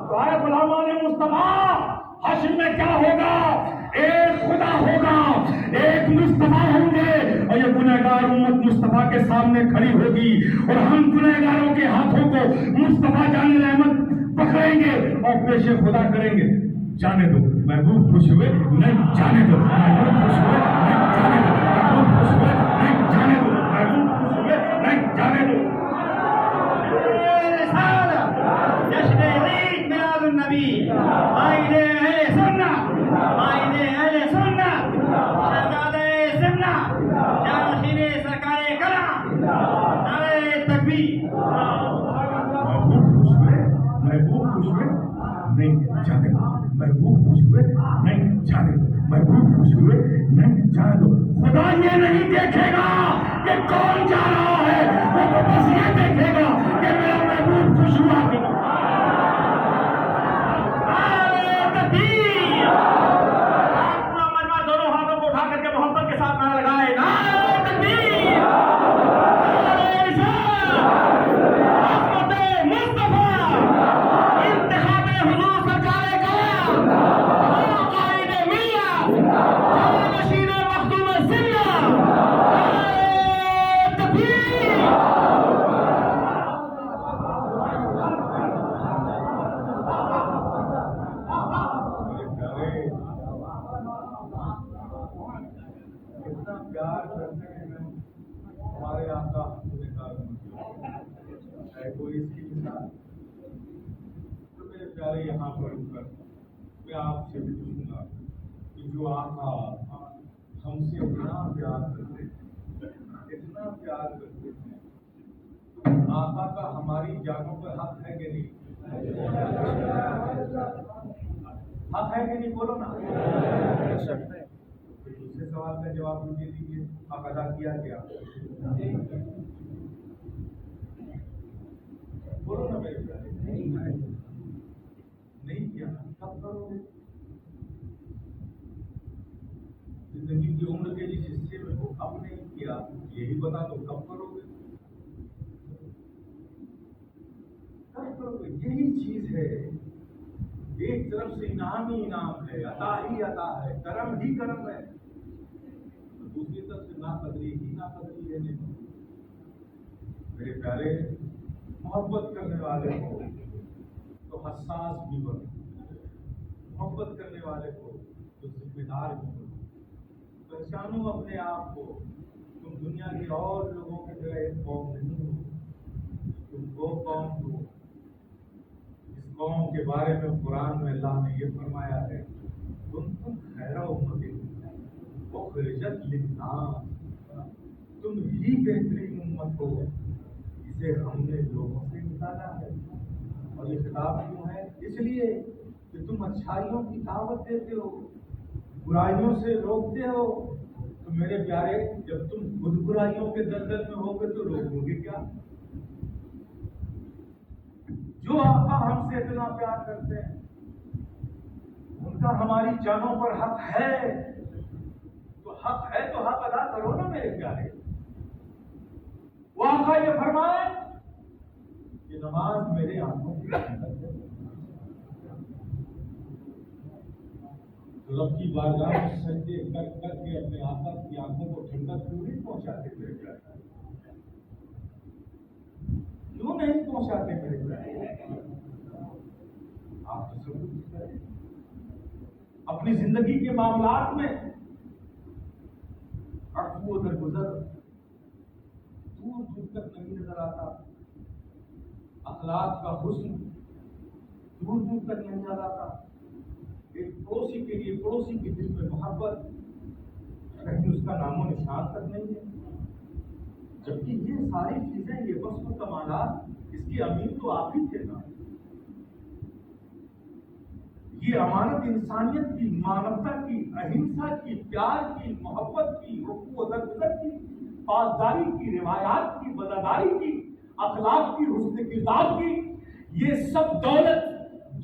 تو اے غلامان مصطفیٰ، حشر میں کیا ہوگا؟ ایک خدا ہوگا، ایک مصطفیٰ ہوں گے، اور یہ گنہگار امت مصطفیٰ کے سامنے کھڑی ہوگی، اور ہم گنہگاروں کے ہاتھوں کو مصطفیٰ جان رحمت پکڑیں گے اور پیش خدا کریں گے۔ جانے دو محبوب خوش ہوئے، نہیں جانے دو محبوب خوش ہوئے، نہیں جانے دو محبوب خوش ہوئے، نہیں جانے دو محبوب خوش ہوئے، نہیں جانے دو۔ جشن عید میلاد النبی، عید اہل سنت، عید اہل سنت، شہزادہ سمنا، جانشین سرکار کرم، نعرہ تکبیر۔ محبوب خوش ہوئے، محبوب خوش ہوئے، نہیں جانے دو محبوب خوش ہوئے، نہیں جانے دو محبوب خوش ہوئے، نہیں جانے دو۔ خدا یہ نہیں دیکھے گا کہ کون جا رہا ہے، وہ تو بس یہ دیکھے گا کہ میرا محبوب خوش ہوا کہ نہیں۔ نعرہ تکبیر۔ آپ پورا مجمع دونوں ہاتھوں کو اٹھا کر کے محبت کے ساتھ نعرہ لگائے، نعرہ تکبیر، نعرہ رسالت، عظمت مصطفیٰ، انتخاب حضور سرکار کرم، قائد ملت، جانشین مخدوم سنت، نعرہ تکبیر۔ کتنا پیار کرتے ہیں ہمارے آقا ہے کوئی اس کی مثال؟ تو میرے پیارے یہاں پر رک کر میں آپ سے بھی پوچھوں گا کہ جو آقا ہم سے اتنا پیار کرتے ہیں، اتنا پیار کرتے ہیں، آقا کا ہماری جانوں پر حق ہے کہ نہیں؟ حق ہے کہ نہیں؟ بولو نا۔ دوسرے سوال کا جواب مجھے دیجیے، آپ ادا کیا کیا؟ بولو نا میرے پیارے، نہیں کیا، کب کرو گے؟ زندگی کی عمر کے جس حصے میں ہو اب نہیں کیا، یہی بتا دو کب کرو گے؟ کب کرو گے؟ یہی چیز ہے، ایک طرف سے انعام ہی انعام ہے، عطا ہی عطا ہے، کرم ہی کرم ہے، دوسری طرف سے ناقدری ہی ناقدری ہے۔ نہیں میرے پیارے، محبت کرنے والے کو تو حساس بھی بنو، محبت کرنے والے کو تو ذمہ دار بھی بنو، پہچانو اپنے آپ کو، تم دنیا کے اور لوگوں کی طرح ایک قوم نہیں ہو، تم وہ قوم ہو جس قوم کے بارے میں قرآن میں اللہ نے یہ فرمایا ہے، تم خیر امت اخرجت للناس، تم ہی بہترین امت ہو جسے ہم نے لوگوں سے نکالا ہے۔ اور یہ خطاب کیوں ہے؟ اس لیے کہ تم اچھائیوں کی دعوت دیتے ہو، برائیوں سے روکتے ہو، تو میرے پیارے جب تم خود برائیوں کے دلدل میں ہوگے تو روکو گے کیا؟ جو آقا ہم سے اتنا پیار کرتے ہیں ان کا ہماری جانوں پر حق ہے، تو حق ہے تو حق ادا کرو نا میرے پیارے۔ وہ آقا یہ فرمائے کہ نماز میرے آنکھوں کی ٹھنڈک ہے، رب کی بارگاہ میں سجدے کر کر کے اپنے آقا کی آنکھوں کو ٹھنڈک کیوں نہیں پہنچاتے میرے پیارے؟ کیوں نہیں پہنچاتے میرے پیارے؟ آپ تصور کریں اپنی زندگی کے معاملات میں عفو در گزر دور دور تک نہیں نظر آتا، اخلاق کا حسن دور دور تک نہیں نظر آتا، ایک پڑوسی کے لیے پڑوسی کے دل میں محبت کہیں اس کا نام و نشان تک نہیں ہے، جبکہ یہ ساری چیزیں، یہ وصف و کمالات اس کے امین تو آپ ہی تھے نا۔ یہ امانت انسانیت کی، مانوتا کی، اہنسا کی، پیار کی، محبت کی، رفو و درگزر کی، پاسداری کی، روایات کی، وفاداری کی، اخلاق کی، حسن کردار کی، یہ سب دولت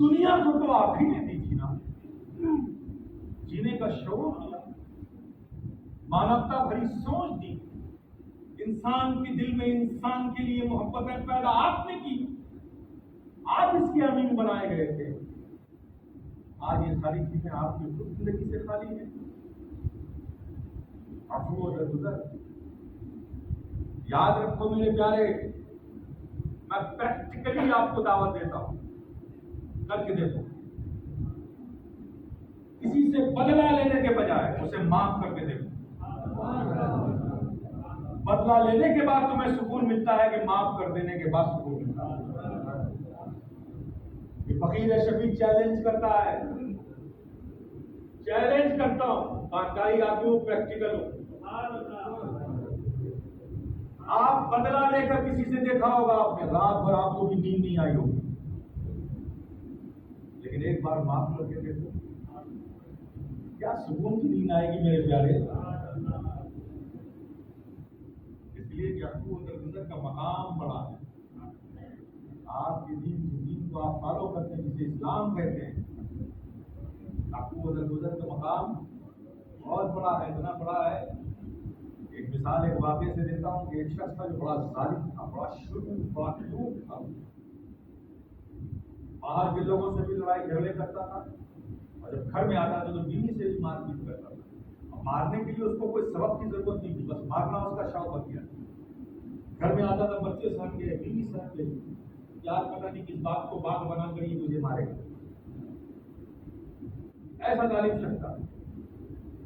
دنیا کو تو آپ ہی نے دی تھی نا۔ جینے کا شعور دیا، مانوتا بھری سوچ دی، انسان کے دل میں انسان کے لیے محبتیں پیدا آپ نے کی، آپ اس کے امین بنائے گئے تھے. آج یہ ساری چیزیں آپ کی خود زندگی سے خالی ہیں. عفو و درگزر. یاد رکھو میرے پیارے، میں پریکٹیکلی آپ کو دعوت دیتا ہوں، کر کے دیکھو. کسی سے بدلہ لینے کے بجائے اسے معاف کر کے دیکھو. بدلہ لینے کے بعد تمہیں سکون ملتا ہے کہ معاف کر دینے کے بعد سکون ملتا ہے. یہ فقیر شفیع چیلنج کرتا ہے، چیلنج کرتا ہوں، واقعی آپ کو پریکٹیکل ہو. آپ بدلہ لے کر کسی سے دیکھا ہوگا آپ نے، رات بھر آپ کو بھی نیند نہیں آئی ہوگی، لیکن ایک بار معاف کر کے دیکھو، کیا سکون کی نیند آئے گی میرے پیارے. اس لیے کہ عفو و درگزر کا مقام بڑا ہے. آپ کے دین کو آپ فالو کرتے ہیں جسے اسلام کہتے ہیں. عفو و درگزر کا مقام بہت بڑا ہے، اتنا بڑا ہے. ایک مثال ایک واقعے سے دیتا ہوں کہ ایک شخص تھا جو بڑا ظالم تھا، بڑا شرور، بڑا کروڑ تھا. باہر کے لوگوں سے بھی لڑائی جھگڑے کرتا تھا، اور جب گھر میں آتا تھا تو بیوی سے بھی مار پیٹ کرتا تھا. اور مارنے کے لیے اس کو کوئی سبب کی ضرورت نہیں تھی، بس مارنا اس کا شوق بن گیا. گھر میں آتا تھا، بچے سہن گئے، بیوی سہن گئی، یار پتہ نہیں کس بات کو بات بنا کر یہ مجھے مارے گا. ایسا ظالم شخص تھا.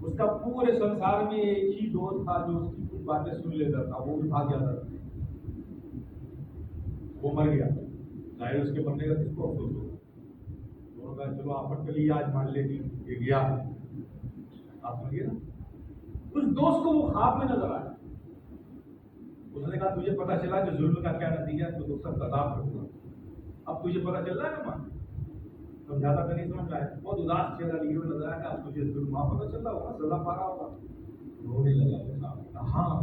اس کا پورے سنسار میں ایک ہی دوست تھا جو اس کی کچھ باتیں سن لیتا تھا، وہ بھی بھاگ جاتا تھا. وہ مر گیا. ظاہر اس کے مرنے کا کس کو افسوس ہوگا. انہوں نے کہا چلو آفت کے لیے آج مان لے گی، یہ گیا. آپ سمجھیے نا، اس دوست کو وہ خواب میں نظر آیا. اس نے کہا تجھے پتا چلا کہ ظلم کا کیا نتیجہ ہے، تو دوست عذاب کروں گا. اب تجھے پتا چل رہا ہے نا، ماں سمجھاتا تو نہیں سمجھ رہا ہے. بہت اداس چہرہ لیے ہوئے نظر آیا کہ اب تجھے ظلم وہاں پتا چل رہا ہوگا، سزا پا رہا ہوگا. رونے لگا. ہاں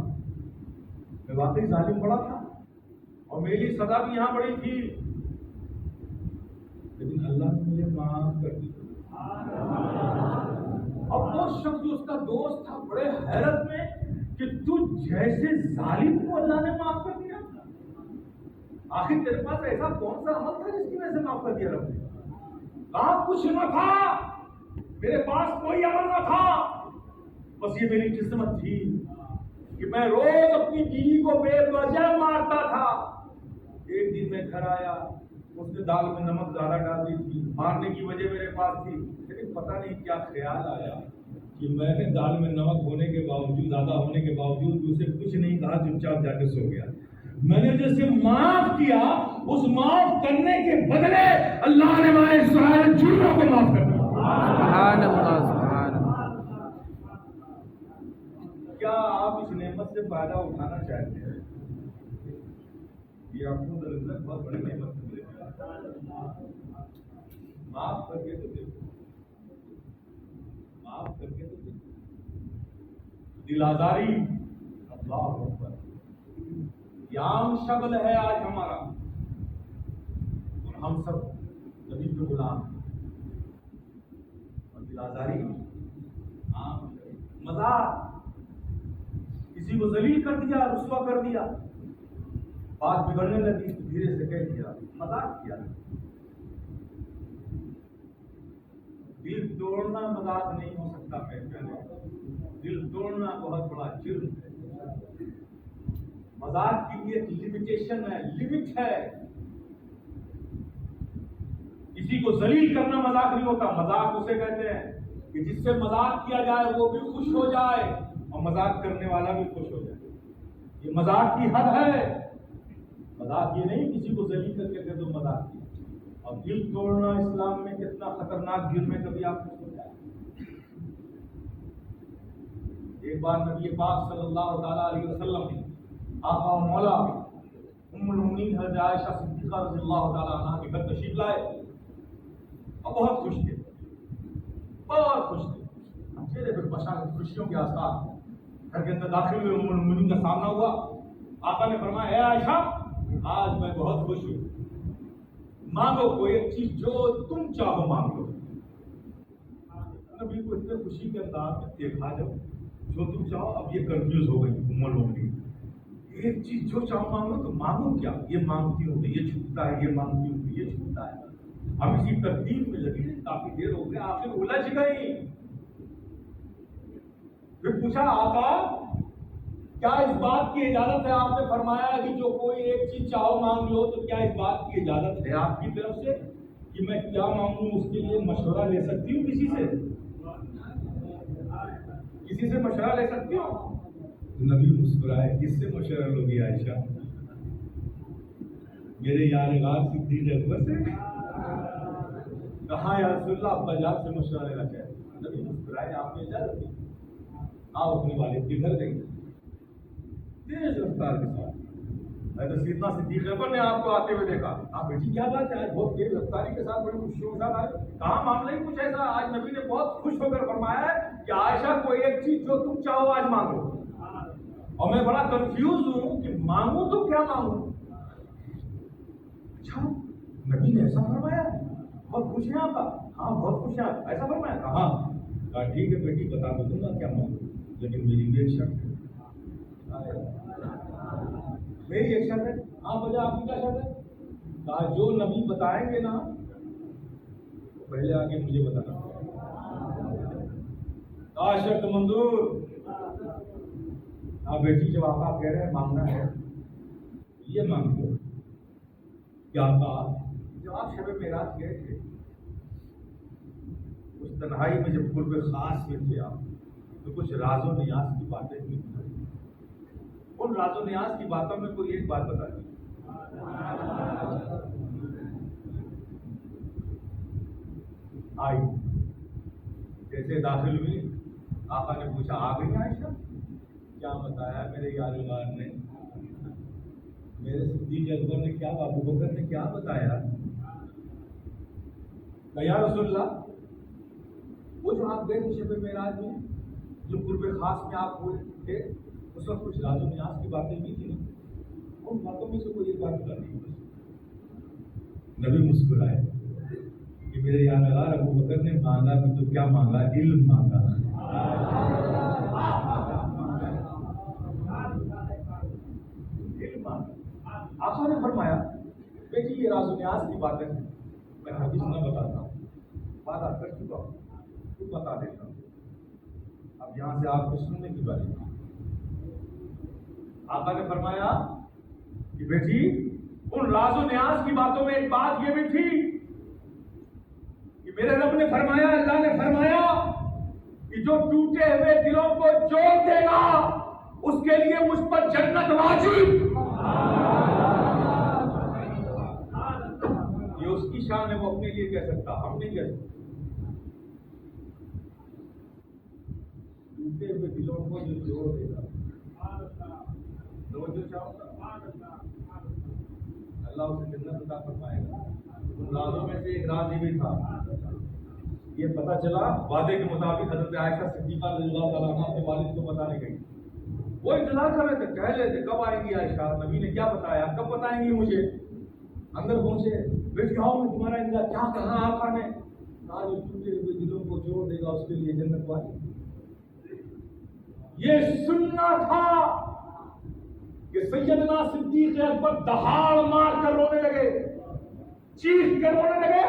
میں واقعی ظالم بڑا تھا اور میری لیے سزا بھی یہاں بڑی تھی، لیکن اللہ نے مجھے معاف کر دی. اب وہ شخص جو اس کا دوست تھا بڑے حیرت میں کہ تو جیسے ظالم کو اللہ نے معاف کر دیا. آخر تیرے پاس ایسا کون سا عمل تھا جس کی وجہ سے معاف کر دیا رب نے؟ کہاں کچھ نہ تھا، میرے پاس کوئی عمل نہ تھا، بس یہ میری قسمت تھی کہ میں روز اپنی بیوی کو بے وجہ مارتا تھا. ایک دن میں گھر آیا، اس نے دال میں نمک زیادہ ڈال دی تھی. مارنے کی وجہ میرے پاس تھی، لیکن پتہ نہیں کیا خیال آیا کہ میں نے دال میں نمک ہونے کے باوجود، زیادہ ہونے کے باوجود اسے کچھ نہیں کہا، چپ چاپ جا کے سو گیا. میں نے جیسے معاف کیا، اس معاف کرنے کے بدلے اللہ نے ہمارے سارے جرموں کو معاف کر دیا. سبحان اللہ، سبحان اللہ. کیا آپ اس نعمت سے فائدہ اٹھانا چاہتے ہیں؟ یہ عفو و درگزر بہت بڑی نعمت ہے. معاف کر کے تو دیکھو، معاف کر کے تو دیکھو. دل آزاری، اللہ اکبر، یہ عام شکل ہے آج ہمارا، اور ہم سب نبی کے غلام ہیں. اور دل آزاری عام شکل. مذاق، کسی کو ذلیل کر دیا، رسوا کر دیا، بات بگڑنے لگی تو دھیرے سے کہہ دیا، مذاق کیا. دل توڑنا مذاق نہیں ہو سکتا میرے پیارے. دل توڑنا بہت بڑا جرم ہے. مذاق کی بھی ایک لمیٹیشن ہے، لمٹ ہے. کسی کو ذلیل کرنا مذاق نہیں ہوتا. مذاق اسے کہتے ہیں کہ جس سے مذاق کیا جائے وہ بھی خوش ہو جائے اور مذاق کرنے والا بھی خوش ہو جائے. یہ مذاق کی حد ہے. مذاق یہ نہیں کسی کو ذلیل کر کے کہہ دو مذاق کی. اور دل توڑنا اسلام میں کتنا خطرناک جرم ہے، کبھی آپ کو سمجھا. ایک بار نبی پاک صلی اللہ تعالیٰ علیہ وسلم نے آقا و مولا ام المؤمنین حضرت عائشہ صدیقہ رضی اللہ تعالیٰ عنہ کے گھر تشریف لائے اور بہت خوش تھے، بہت خوش تھے. چہرے پہ بشاشت خوشیوں کے آثار. گھر کے اندر داخل ہوئے، ام المؤمنین کا سامنا ہوا. آقا نے فرمایا اے عائشہ، آج میں بہت خوش ہوں، مانگو کوئی ایک چیز جو تم چاہو مانگ لو. نبی کو اتنے خوشی کے انداز میں دیکھا، جب جو تم چاہو. اب یہ کنفیوز ہو گئی ام المؤمنین، ایک چیز جو چاہو مانگو تو مانگو کیا؟ یہ مانگتی ہوں یہ چھوٹتا ہے، یہ مانگتی ہوں یہ چھوٹتا ہے۔ ہم اسی ترتیب میں لگے کافی دیر ہو گیا، آخر الجھ گئی۔ پھر پوچھا آقا کیا اس بات کی اجازت ہے؟ آپ نے فرمایا کہ جو کوئی ایک چیز چاہو مانگ لو، تو کیا اس بات کی اجازت ہے آپ کی طرف سے کہ میں کیا مانگوں اس کے لیے مشورہ لے سکتی ہوں کسی سے؟ کسی سے مشورہ لے سکتی ہوں؟ نبی مسکرائے، کس سے مشورہ لوگی عائشہ؟ میرے یار غار صدیق اکبر سے؟ کہا یا رسول اللہ ابا جان سے مشورہ لینا چاہتے۔ نبی مسکرائے، آپ نے اجازت دی، آپ اپنے والد کے گھر گئی تیز رفتار کے ساتھ۔ سیدنا صدیق اکبر نے آپ کو آتے ہوئے دیکھا، آپ بیٹی کیا بات ہے، آج بہت تیز رفتاری کے ساتھ بڑی خوشیوں کے ساتھ آئے، کہاں معاملہ ہی کچھ ایسا؟ آج نبی نے بہت خوش ہو کر فرمایا ہے کہ عائشہ کوئی ایک چیز جو تم چاہو آج مانگو، اور میں بڑا کنفیوز ہوں کہ مانگوں تو کیا مانگوں؟ اچھا نبی نے ایسا فرمایا؟ بہت خوش ہیں آپ؟ ہاں بہت خوش ہیں آپ، ایسا فرمایا؟ کہا ٹھیک ہے بیٹی بتا تو دوں گا کیا مانگوں، لیکن میری بھی ایک شرط ہے۔ میری ایک شرط ہے؟ ہاں بجا آپ کی کیا شرط ہے؟ کہا جو نبی بتائیں گے نا پہلے آگے مجھے بتانا۔ کہا شرط منظور۔ ہاں بیٹی جب آپ کہہ رہے ہیں مانگنا ہے یہ مانگو۔ کیا کہا؟ جب آپ شب معراج گئے تھے اس تنہائی میں جب قرب خاص میں تھے آپ، تو کچھ راز و نیاز کی باتیں ہوئی، ان راز و نیاز کی باتوں میں کوئی ایک بات بتا دی۔ آئی جیسے داخل ہوئی آقا نے پوچھا آ گئی عائشہ؟ کیا بتایا میرے یار غار نے، میرے صدیق اکبر نے کیا، ابو بکر نے کیا بتایا؟ یا رسول اللہ وہ جو آپ گئے تھے شب معراج میں، جو قرب خاص میں آپ ہوئے تھے، اس وقت کچھ راز و نیاز کی باتیں بھی تھیں، ان باتوں میں سے کوئی ایک بات بتا دی۔ نبی مسکرائے کہ میرے یار غار ابو بکر نے مانگا بھی تو کیا مانگا؟ علم مانگا۔ آقا نے فرمایا بیٹی یہ راز و نیاز کی باتیں ہیں، میں حدیث نہ بتاتا ہوں، وعدہ کر چکا ہوں، تو بتا دیتا ہوں، اب یہاں سے آپ کو سننے کی بات ہے۔ آقا نے فرمایا کہ بیٹی ان راز و نیاز کی باتوں میں ایک بات یہ بھی تھی کہ میرے رب نے فرمایا، اللہ نے فرمایا کہ جو ٹوٹے ہوئے دلوں کو جوڑ دے گا اس کے لیے مجھ پر جنت واجب۔ یہ اس کی شان ہے، وہ اپنے لیے کہہ سکتا، ہم نہیں کہہ سکتے۔ ٹوٹے ہوئے دلوں کو جو جوڑ دے گا، اللہ اسے جنت عطا فرمائے گا۔ ان رازوں میں سے ایک راز یہ بھی تھا، یہ پتہ چلا وعدے کے مطابق حضرت عائشہ صدیقہ رضی اللہ تعالیٰ عنہا اپنے والد کو بتانے گئی، وہ انتظار کر رہے تھے، کہہ رہے تھے کب آئیں گی عائشہ، نبی نے کیا بتایا، کب بتائیں گی مجھے۔ اندر پہنچے، بیٹی آؤ میں تمہارا انتظار، کیا کہا آقا نے؟ کہا جو ٹوٹے ہوئے دلوں کو جوڑ دے گا اس کے لیے جنت واجب۔ یہ سننا تھا کہ سیدنا صدیق اکبر دہاڑ مار کر رونے لگے، چیخ کر رونے لگے۔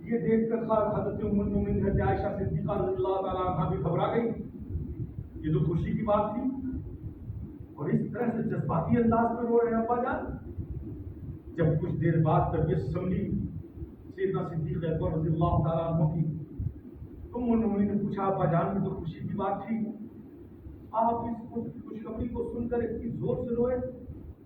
یہ دیکھ کر حضرت ام المومنین حضرت عائشہ صدیقہ رضی اللہ تعالیٰ عنہا بھی گھبرا گئی، یہ تو خوشی کی بات تھی، اور اس طرح سے جذباتی انداز میں رو رہے ہیں ابا جان۔ جب کچھ دیر بعد طبیعت سنبھلی سیدنا صدیق اکبر رضی اللہ تعالیٰ عنہ کی، ام المومنین نے پوچھا ابا جان میں تو خوشی کی بات تھی، آپ اس خوشخبری کو سن کر اتنی زور سے روئے؟